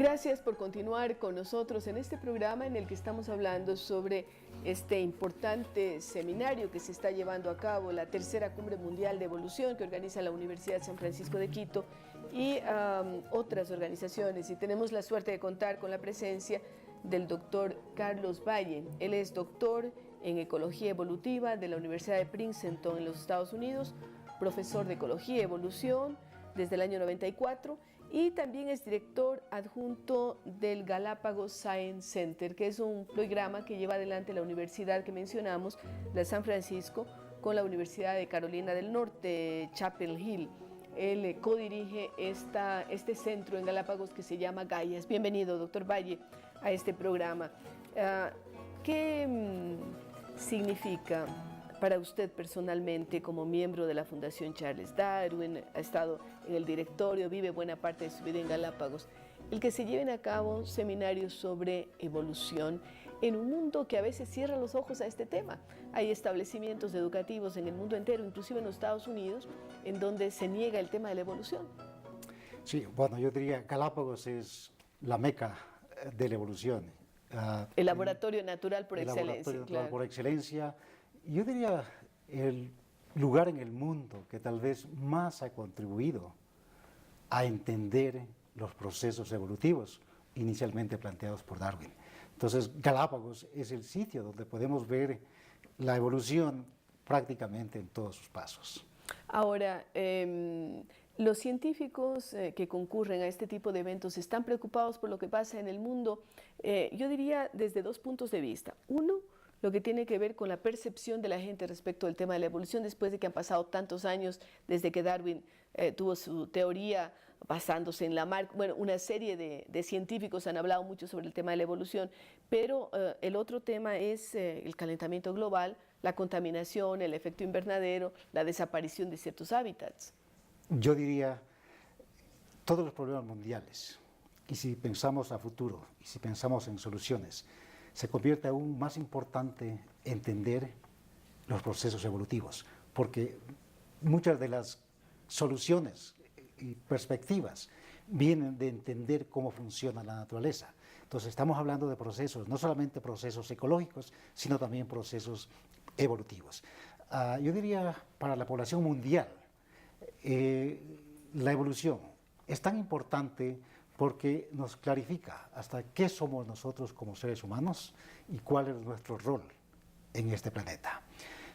Gracias por continuar con nosotros en este programa en el que estamos hablando sobre este importante seminario que se está llevando a cabo, la tercera Cumbre Mundial de Evolución que organiza la Universidad de San Francisco de Quito y otras organizaciones. Y tenemos la suerte de contar con la presencia del doctor Carlos Valle. Él es doctor en Ecología Evolutiva de la Universidad de Princeton en los Estados Unidos, profesor de Ecología y Evolución desde el año 94 y también es director adjunto del Galápagos Science Center, que es un programa que lleva adelante la universidad que mencionamos, la San Francisco, con la Universidad de Carolina del Norte, Chapel Hill. Él codirige este centro en Galápagos que se llama GAIAS. Bienvenido, doctor Valle, a este programa. ¿Qué significa para usted personalmente, como miembro de la Fundación Charles Darwin, ha estado en el directorio, vive buena parte de su vida en Galápagos, el que se lleven a cabo seminarios sobre evolución en un mundo que a veces cierra los ojos a este tema? Hay establecimientos educativos en el mundo entero, inclusive en los Estados Unidos, en donde se niega el tema de la evolución. Sí, bueno, yo diría Galápagos es la meca de la evolución. El laboratorio natural por excelencia. El laboratorio natural claro. por excelencia. Yo diría el lugar en el mundo que tal vez más ha contribuido a entender los procesos evolutivos inicialmente planteados por Darwin. Entonces, Galápagos es el sitio donde podemos ver la evolución prácticamente en todos sus pasos. Ahora, los científicos que concurren a este tipo de eventos están preocupados por lo que pasa en el mundo, yo diría desde dos puntos de vista. Uno, lo que tiene que ver con la percepción de la gente respecto al tema de la evolución después de que han pasado tantos años desde que Darwin tuvo su teoría basándose en Lamarck. Bueno, una serie de científicos han hablado mucho sobre el tema de la evolución, pero el otro tema es el calentamiento global, la contaminación, el efecto invernadero, la desaparición de ciertos hábitats. Yo diría todos los problemas mundiales, y si pensamos a futuro, y si pensamos en soluciones, se convierte aún más importante entender los procesos evolutivos, porque muchas de las soluciones y perspectivas vienen de entender cómo funciona la naturaleza. Entonces estamos hablando de procesos, no solamente procesos ecológicos, sino también procesos evolutivos. Yo diría para la población mundial, la evolución es tan importante porque nos clarifica hasta qué somos nosotros como seres humanos y cuál es nuestro rol en este planeta.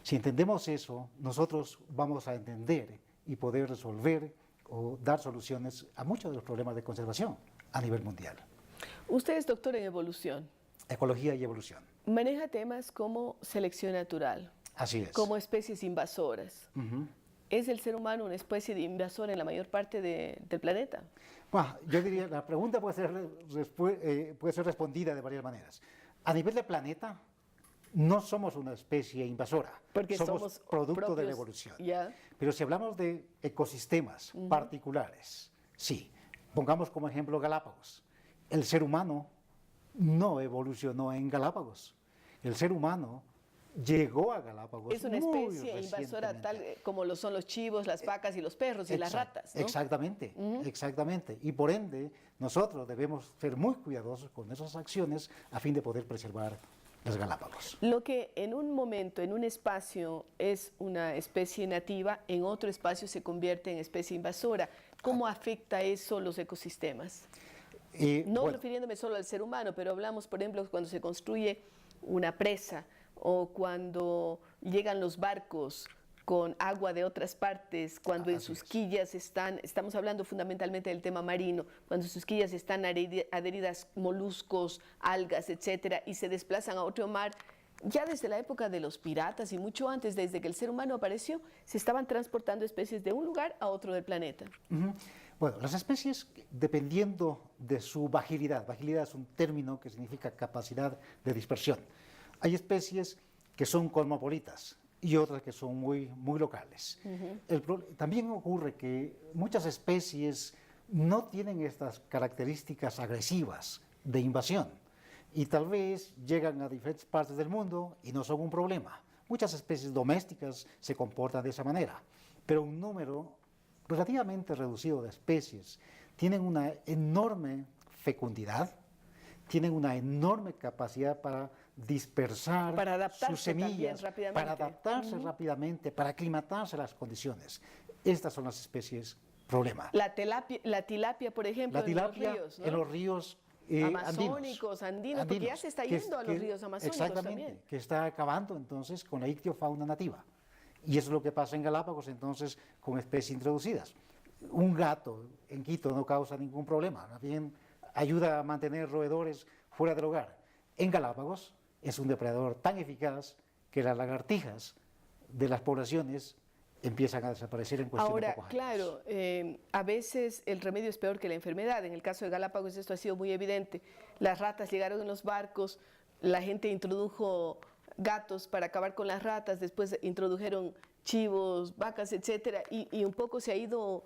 Si entendemos eso, nosotros vamos a entender y poder resolver o dar soluciones a muchos de los problemas de conservación a nivel mundial. Usted es doctor en evolución. Ecología y evolución. Maneja temas como selección natural. Así es. Como especies invasoras. ¿Es el ser humano una especie de invasor en la mayor parte del planeta? Bueno, yo diría, la pregunta puede ser respondida de varias maneras. A nivel de planeta, no somos una especie invasora, porque somos producto propios, de la evolución. Yeah. Pero si hablamos de ecosistemas particulares, sí. Pongamos como ejemplo Galápagos. El ser humano no evolucionó en Galápagos. El ser humano llegó a Galápagos. Es una especie invasora tal como lo son los chivos, las vacas y los perros y las ratas, ¿no? Exactamente, exactamente. Y por ende, nosotros debemos ser muy cuidadosos con esas acciones a fin de poder preservar las Galápagos. Lo que en un momento, en un espacio, es una especie nativa, en otro espacio se convierte en especie invasora. ¿Cómo afecta eso los ecosistemas? No refiriéndome solo al ser humano, pero hablamos, por ejemplo, cuando se construye una presa, o cuando llegan los barcos con agua de otras partes, cuando en sus quillas estamos hablando fundamentalmente del tema marino, cuando en sus quillas están adheridas moluscos, algas, etcétera, y se desplazan a otro mar, ya desde la época de los piratas y mucho antes, desde que el ser humano apareció, se estaban transportando especies de un lugar a otro del planeta. Bueno, las especies, dependiendo de su vagilidad es un término que significa capacidad de dispersión. Hay especies que son cosmopolitas y otras que son muy locales. También ocurre que muchas especies no tienen estas características agresivas de invasión y tal vez llegan a diferentes partes del mundo y no son un problema. Muchas especies domésticas se comportan de esa manera, pero un número relativamente reducido de especies tienen una enorme fecundidad, tienen una enorme capacidad para dispersar Para adaptarse sus semillas, también rápidamente. para adaptarse rápidamente, para aclimatarse a las condiciones. Estas son las especies problema. La tilapia, por ejemplo, La tilapia en los ríos, ¿no? en los ríos amazónicos, andinos, porque ya se está yendo a los ríos amazónicos exactamente, también. que está acabando entonces con la ictiofauna nativa. Y eso es lo que pasa en Galápagos entonces con especies introducidas. Un gato en Quito no causa ningún problema, más bien ayuda a mantener roedores fuera del hogar. En Galápagos es un depredador tan eficaz que las lagartijas de las poblaciones empiezan a desaparecer en cuestión de Ahora, pocos años. claro, a veces el remedio es peor que la enfermedad. En el caso de Galápagos esto ha sido muy evidente. Las ratas llegaron en los barcos, la gente introdujo gatos para acabar con las ratas, después introdujeron chivos, vacas, etcétera, y un poco se ha ido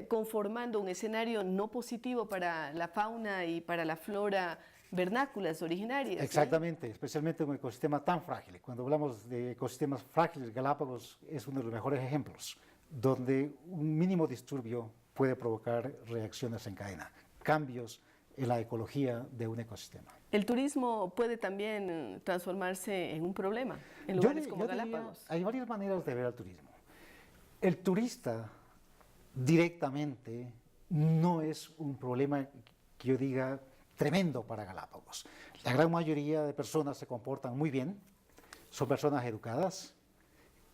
conformando un escenario no positivo para la fauna y para la flora vernáculas originarias. Exactamente, especialmente en un ecosistema tan frágil. Cuando hablamos de ecosistemas frágiles, Galápagos es uno de los mejores ejemplos, donde un mínimo disturbio puede provocar reacciones en cadena, cambios en la ecología de un ecosistema. El turismo puede también transformarse en un problema en lugares como Galápagos. Hay varias maneras de ver al turismo. El turista directamente no es un problema que yo diga tremendo para Galápagos. La gran mayoría de personas se comportan muy bien, son personas educadas,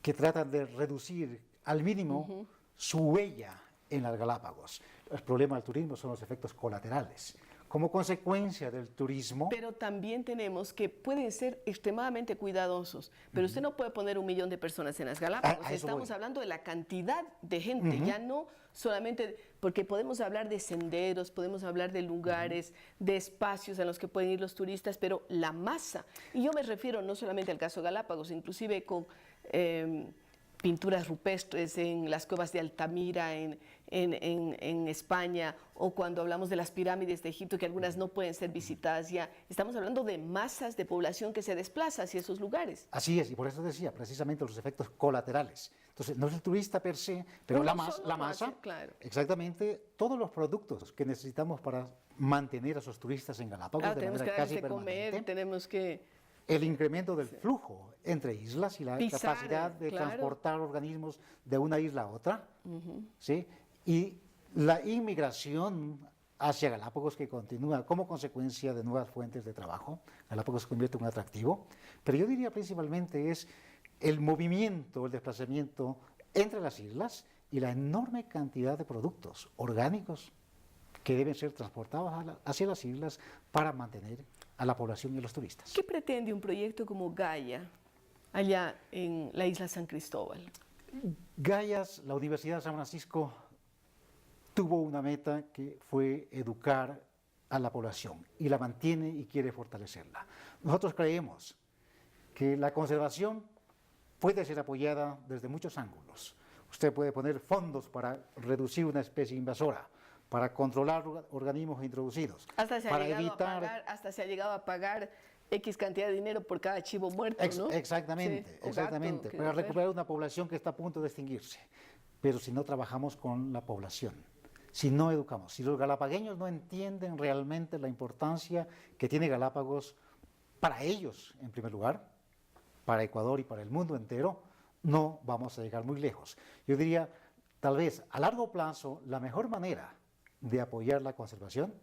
que tratan de reducir al mínimo su huella en las Galápagos. El problema del turismo son los efectos colaterales. Como consecuencia del turismo... Pero también tenemos que pueden ser extremadamente cuidadosos, pero usted no puede poner 1 millón de personas en las Galápagos. Estamos hablando de la cantidad de gente, ya no solamente, porque podemos hablar de senderos, podemos hablar de lugares, de espacios en los que pueden ir los turistas, pero la masa, y yo me refiero no solamente al caso Galápagos, inclusive con... pinturas rupestres en las cuevas de Altamira, en España, o cuando hablamos de las pirámides de Egipto, que algunas no pueden ser visitadas ya. Estamos hablando de masas de población que se desplaza hacia esos lugares. Así es, y por eso decía, precisamente los efectos colaterales. Entonces, no es el turista per se, pero la masa, claro. Exactamente, todos los productos que necesitamos para mantener a esos turistas en Galápagos de manera casi permanente. Comer, tenemos que... El incremento del flujo entre islas y la capacidad de transportar organismos de una isla a otra, ¿sí? Y la inmigración hacia Galápagos que continúa como consecuencia de nuevas fuentes de trabajo. Galápagos se convierte en un atractivo, pero yo diría principalmente es el movimiento, el desplazamiento entre las islas y la enorme cantidad de productos orgánicos que deben ser transportados hacia las islas para mantener a la población y a los turistas. ¿Qué pretende un proyecto como Gaia allá en la isla San Cristóbal? Gaias, la Universidad de San Francisco tuvo una meta que fue educar a la población y la mantiene y quiere fortalecerla. Nosotros creemos que la conservación puede ser apoyada desde muchos ángulos. Usted puede poner fondos para reducir una especie invasora, para controlar organismos introducidos, hasta se ha llegado a pagar X cantidad de dinero por cada chivo muerto, ¿no? Exactamente, sí, exactamente, para recuperar una población que está a punto de extinguirse. Pero si no trabajamos con la población, si no educamos, si los galapagueños no entienden realmente la importancia que tiene Galápagos para ellos, en primer lugar, para Ecuador y para el mundo entero, no vamos a llegar muy lejos. Yo diría, tal vez a largo plazo, la mejor manera de apoyar la conservación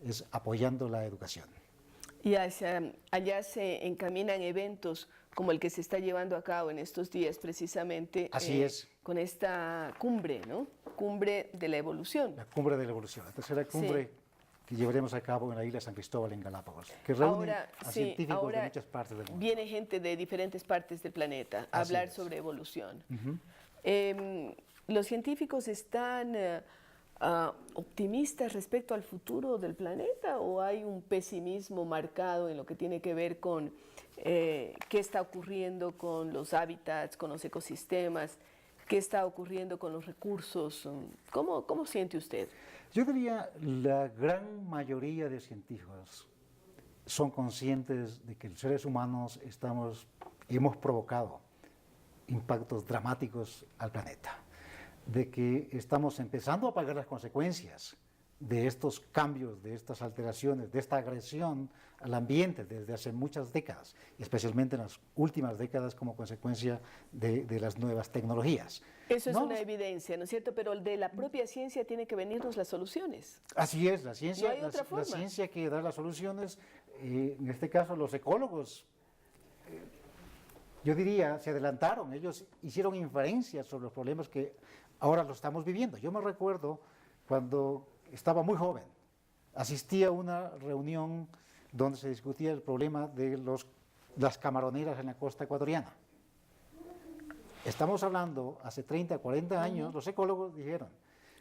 es apoyando la educación. Y allá se encaminan eventos como el que se está llevando a cabo en estos días precisamente. Así es. Con esta cumbre, ¿no? Cumbre de la evolución. La cumbre de la evolución, la tercera cumbre que llevaremos a cabo en la isla San Cristóbal en Galápagos, que reúne a científicos de muchas partes del mundo. Viene gente de diferentes partes del planeta a hablar sobre evolución. Los científicos están... ¿optimistas respecto al futuro del planeta o hay un pesimismo marcado en lo que tiene que ver con qué está ocurriendo con los hábitats, con los ecosistemas, qué está ocurriendo con los recursos? ¿Cómo siente usted? Yo diría la gran mayoría de científicos son conscientes de que los seres humanos hemos provocado impactos dramáticos al planeta, de que estamos empezando a pagar las consecuencias de estos cambios, de estas alteraciones, de esta agresión al ambiente desde hace muchas décadas, y especialmente en las últimas décadas como consecuencia de las nuevas tecnologías. Eso es una evidencia, ¿no es cierto? Pero de la propia ciencia tiene que venirnos las soluciones. Así es, la ciencia, No hay otra forma. la ciencia que da las soluciones, en este caso los ecólogos, yo diría, se adelantaron, ellos hicieron inferencias sobre los problemas que ahora lo estamos viviendo. Yo me recuerdo cuando estaba muy joven, asistí a una reunión donde se discutía el problema de las camaroneras en la costa ecuatoriana. Estamos hablando, hace 30, 40 años, los ecólogos dijeron,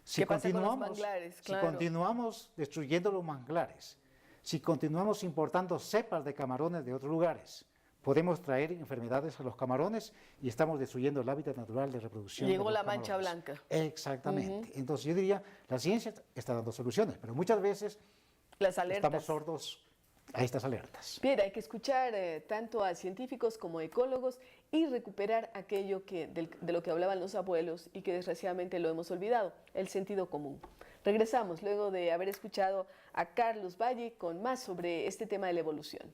si ¿Qué pasa con los manglares? si Claro. continuamos destruyendo los manglares, si continuamos importando cepas de camarones de otros lugares, podemos traer enfermedades a los camarones y estamos destruyendo el hábitat natural de reproducción. Llegó la mancha blanca. Exactamente. Entonces yo diría, la ciencia está dando soluciones, pero muchas veces Las alertas. estamos sordos a estas alertas. Bien, hay que escuchar tanto a científicos como a ecólogos y recuperar aquello de lo que hablaban los abuelos y que desgraciadamente lo hemos olvidado, el sentido común. Regresamos luego de haber escuchado a Carlos Valle con más sobre este tema de la evolución.